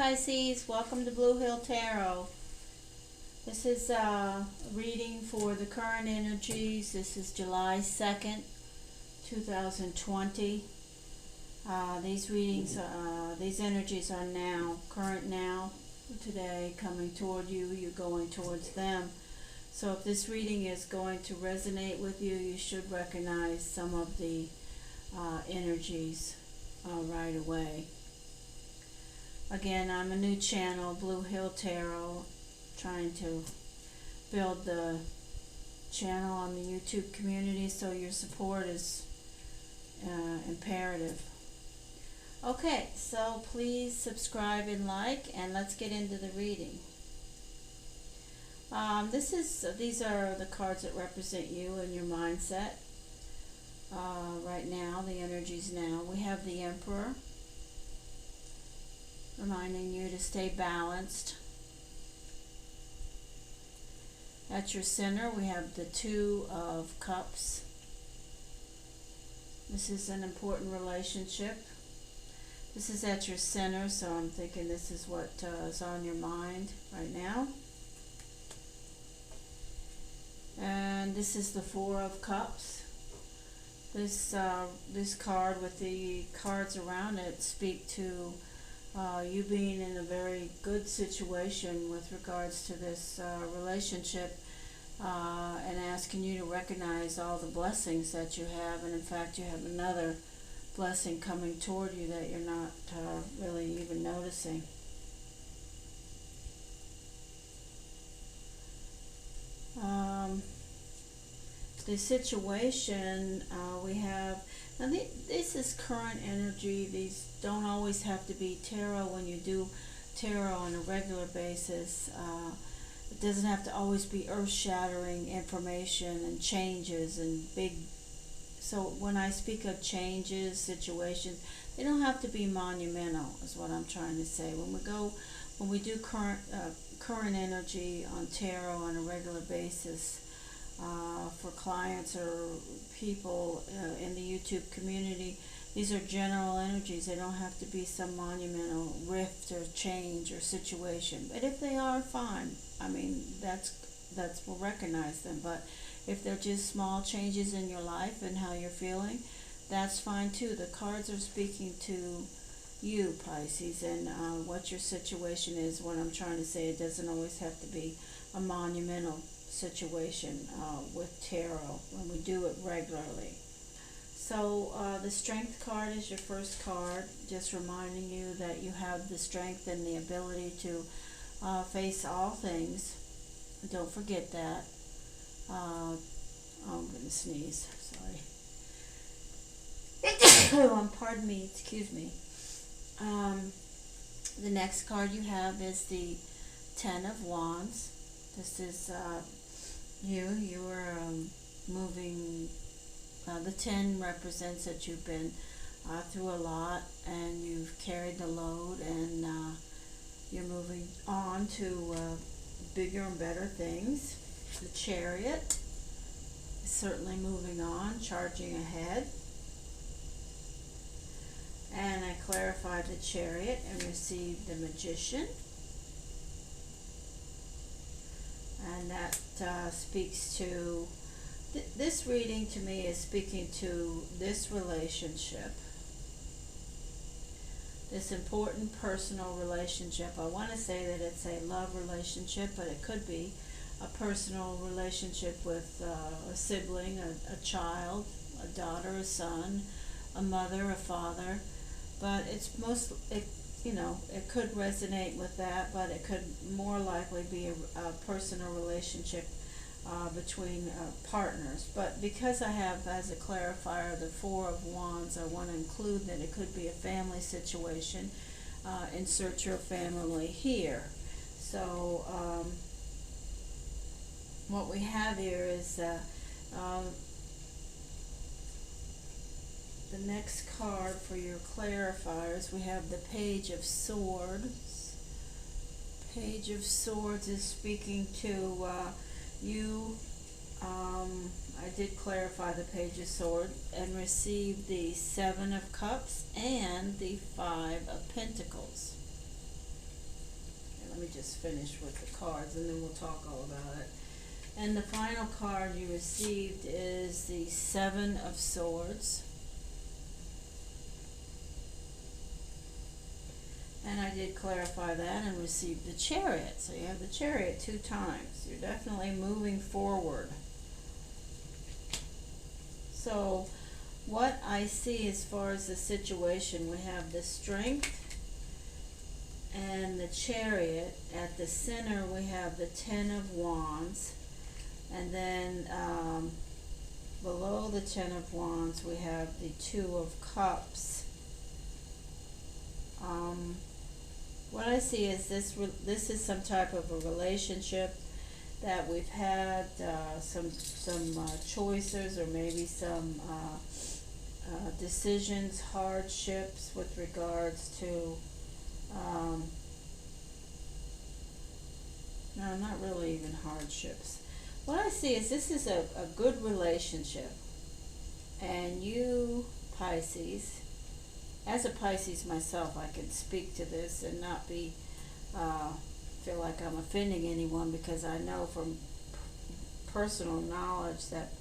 Pisces, welcome to Blue Hill Tarot. This is a reading for the current energies. This is July 2nd, 2020. These energies are now, current now, today, coming toward you. You're going towards them. So if this reading is going to resonate with you, you should recognize some of the energies right away. Again, I'm a new channel, Blue Hill Tarot, trying to build the channel on the YouTube community, so your support is imperative. Okay, so please subscribe and like, and let's get into the reading. These are the cards that represent you and your mindset right now, the energies now. We have the Emperor, reminding you to stay balanced. At your center, we have the Two of Cups. This is an important relationship. This is at your center, so I'm thinking this is what is on your mind right now. And this is the Four of Cups. This card with the cards around it speak to you being in a very good situation with regards to this relationship, and asking you to recognize all the blessings that you have, and in fact you have another blessing coming toward you that you're not really even noticing. The situation we have now, this is current energy. These don't always have to be tarot. When you do tarot on a regular basis, it doesn't have to always be earth-shattering information and changes and big. So when I speak of changes, situations, they don't have to be monumental, is what I'm trying to say. When we do current energy on tarot on a regular basis, for clients or people in the YouTube community, these are general energies. They don't have to be some monumental rift or change or situation. But if they are, fine. I mean, we'll recognize them. But if they're just small changes in your life and how you're feeling, that's fine too. The cards are speaking to you, Pisces, and what your situation is. What I'm trying to say, it doesn't always have to be a monumental situation with tarot when we do it regularly. So the Strength card is your first card, just reminding you that you have the strength and the ability to face all things. Don't forget that. Oh, I'm going to sneeze. Sorry. Pardon me. Excuse me. The next card you have is the Ten of Wands. This is you are moving. The 10 represents that you've been through a lot and you've carried the load, and you're moving on to bigger and better things. The Chariot is certainly moving on, charging ahead. And I clarified the Chariot and received the Magician. And that speaks to, this reading to me is speaking to this relationship, this important personal relationship. I want to say that it's a love relationship, but it could be a personal relationship with a sibling, a child, a daughter, a son, a mother, a father. But it's it could resonate with that, but it could more likely be a personal relationship between partners. But because I have as a clarifier the Four of Wands, I want to include that it could be a family situation. Insert your family here. So what we have here is the next card for your clarifiers. We have the Page of Swords. Page of Swords is speaking to you. I did clarify the Page of Swords and received the Seven of Cups and the Five of Pentacles. me just finish with the cards and then we'll talk all about it. And the final card you received is the Seven of Swords. And I did clarify that and received the Chariot. So you have the Chariot 2 times. You're definitely moving forward. So what I see as far as the situation, we have the Strength and the Chariot. At the center we have the Ten of Wands. And then below the Ten of Wands we have the Two of Cups. What I see is this is some type of a relationship that we've had some choices, or maybe some decisions, hardships with regards to no, not really even hardships. What I see is this is a good relationship, and you, Pisces, as a Pisces myself, I can speak to this and not be feel like I'm offending anyone, because I know from personal knowledge that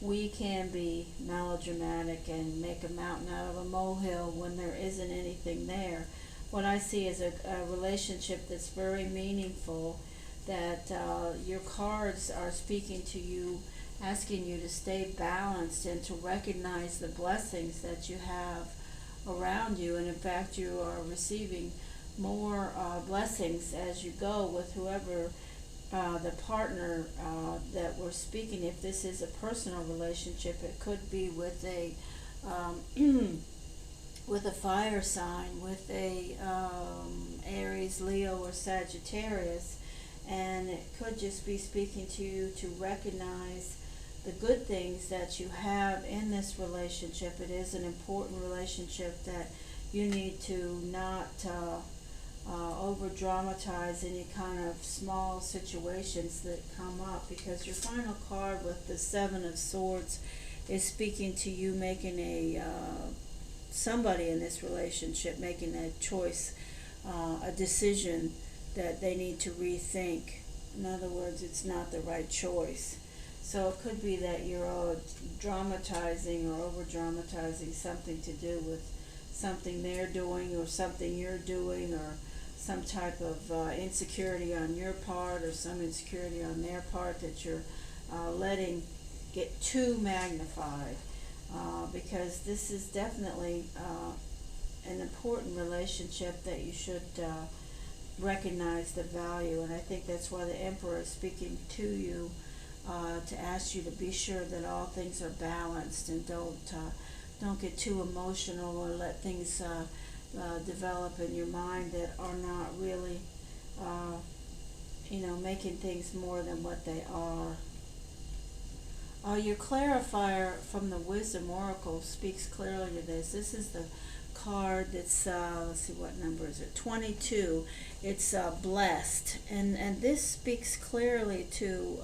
we can be melodramatic and make a mountain out of a molehill when there isn't anything there. What I see is a relationship that's very meaningful, that your cards are speaking to you, asking you to stay balanced and to recognize the blessings that you have around you. And in fact, you are receiving more blessings as you go with whoever the partner that we're speaking. If this is a personal relationship, it could be with a with a fire sign, with a Aries, Leo, or Sagittarius, and it could just be speaking to you to recognize the good things that you have in this relationship. It is an important relationship that you need to not over dramatize any kind of small situations that come up, because your final card with the Seven of Swords is speaking to you making a somebody in this relationship making a choice, a decision that they need to rethink. In other words, it's not the right choice. So it could be that you're dramatizing or over dramatizing something to do with something they're doing or something you're doing, or some type of insecurity on your part or some insecurity on their part that you're letting get too magnified, because this is definitely an important relationship that you should recognize the value. And I think that's why the Emperor is speaking to you, to ask you to be sure that all things are balanced, and don't get too emotional or let things develop in your mind that are not really making things more than what they are. Your clarifier from the Wisdom Oracle speaks clearly to this. This is the card that's let's see, what number is it? 22. It's blessed, and this speaks clearly to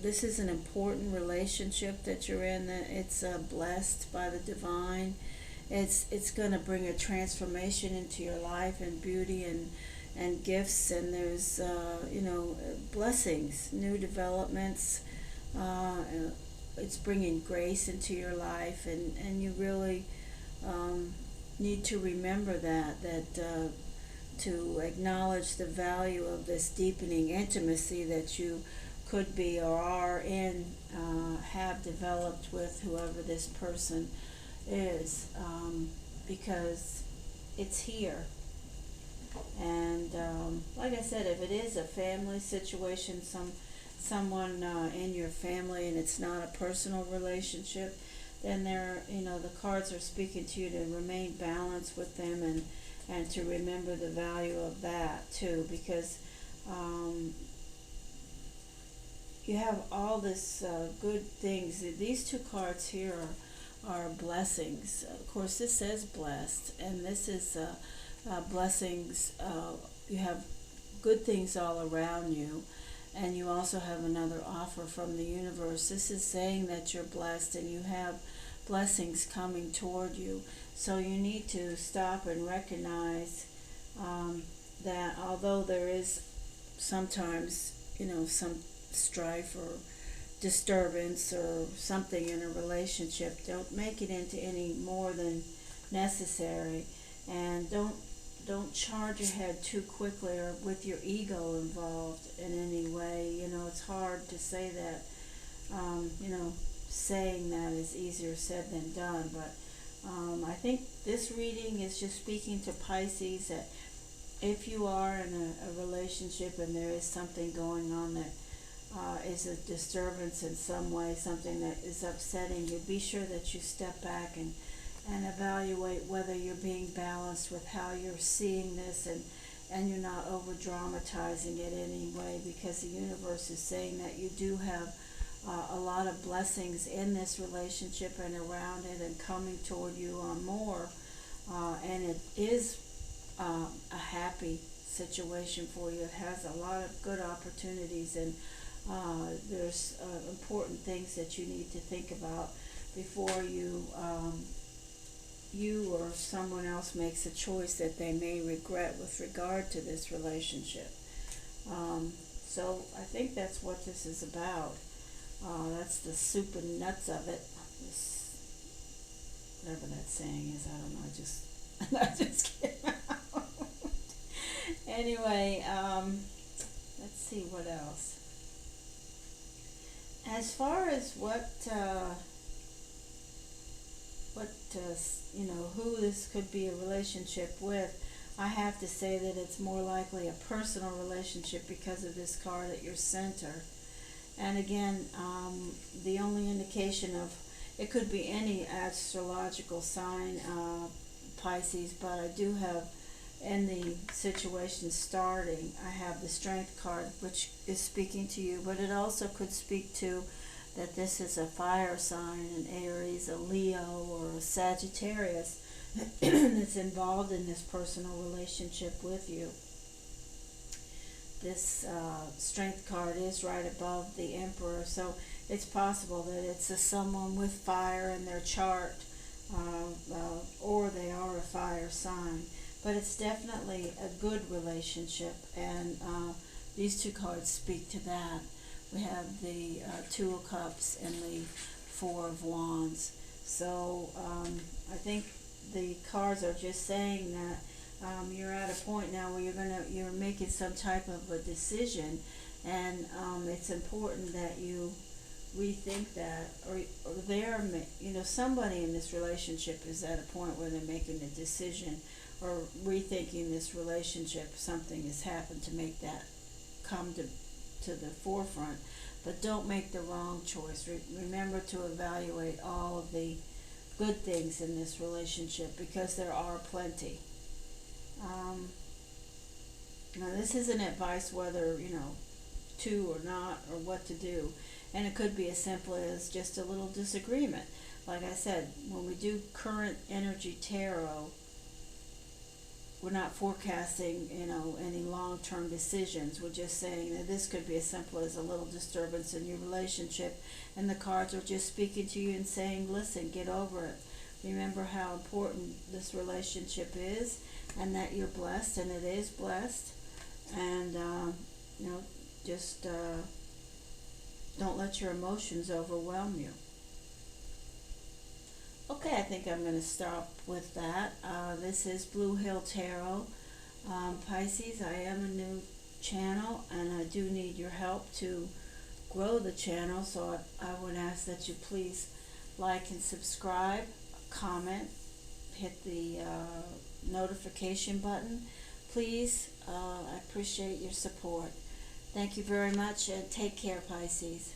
this is an important relationship that you're in, that it's blessed by the divine. It's going to bring a transformation into your life, and beauty and gifts, and there's blessings, new developments. It's bringing grace into your life, and you really need to remember that to acknowledge the value of this deepening intimacy that you could be or are in, have developed with whoever this person is, because it's here. And like I said, if it is a family situation, someone in your family, and it's not a personal relationship, then the cards are speaking to you to remain balanced with them, and to remember the value of that too, because you have all this good things. These two cards here are blessings. Of course, this says blessed, and this is blessings. You have good things all around you, and you also have another offer from the universe. This is saying that you're blessed, and you have blessings coming toward you. So you need to stop and recognize that although there is sometimes, some strife or disturbance or something in a relationship, don't make it into any more than necessary, and don't charge ahead too quickly or with your ego involved in any way. It's hard to say that. Saying that is easier said than done, but I think this reading is just speaking to Pisces that if you are in a relationship and there is something going on that is a disturbance in some way, something that is upsetting you, be sure that you step back and evaluate whether you're being balanced with how you're seeing this, and you're not over dramatizing it anyway, because the universe is saying that you do have a lot of blessings in this relationship and around it and coming toward you on more, and it is a happy situation for you. It has a lot of good opportunities, and there's important things that you need to think about before you or someone else makes a choice that they may regret with regard to this relationship. So I think that's what this is about. That's the soup and nuts of it. Whatever that saying is, I don't know. I just kidding. Anyway, let's see what else. As far as who this could be a relationship with, I have to say that it's more likely a personal relationship because of this card at your center. And again, the only indication of it could be any astrological sign, Pisces, but I do have in the situation starting, I have the Strength card, which is speaking to you, but it also could speak to that this is a fire sign, an Aries, a Leo, or a Sagittarius that's involved in this personal relationship with you. This Strength card is right above the Emperor, so it's possible that it's someone with fire in their chart, or they are a fire sign. But it's definitely a good relationship, and these two cards speak to that. We have the Two of Cups and the Four of Wands. So I think the cards are just saying that you're at a point now where you're making some type of a decision, and it's important that you rethink that, or somebody in this relationship is at a point where they're making a decision or rethinking this relationship. Something has happened to make that come to the forefront, but don't make the wrong choice. Remember to evaluate all of the good things in this relationship, because there are plenty. Now this isn't advice whether to or not, or what to do, and it could be as simple as just a little disagreement. Like I said, when we do current energy tarot, we're not forecasting any long-term decisions. We're just saying that this could be as simple as a little disturbance in your relationship, and the cards are just speaking to you and saying, listen, get over it. Remember how important this relationship is, and that you're blessed, and it is blessed, and just don't let your emotions overwhelm you. Okay, I think I'm going to stop with that. This is Blue Hill Tarot. Pisces, I am a new channel, and I do need your help to grow the channel, so I would ask that you please like and subscribe, comment, hit the notification button. Please, I appreciate your support. Thank you very much, and take care, Pisces.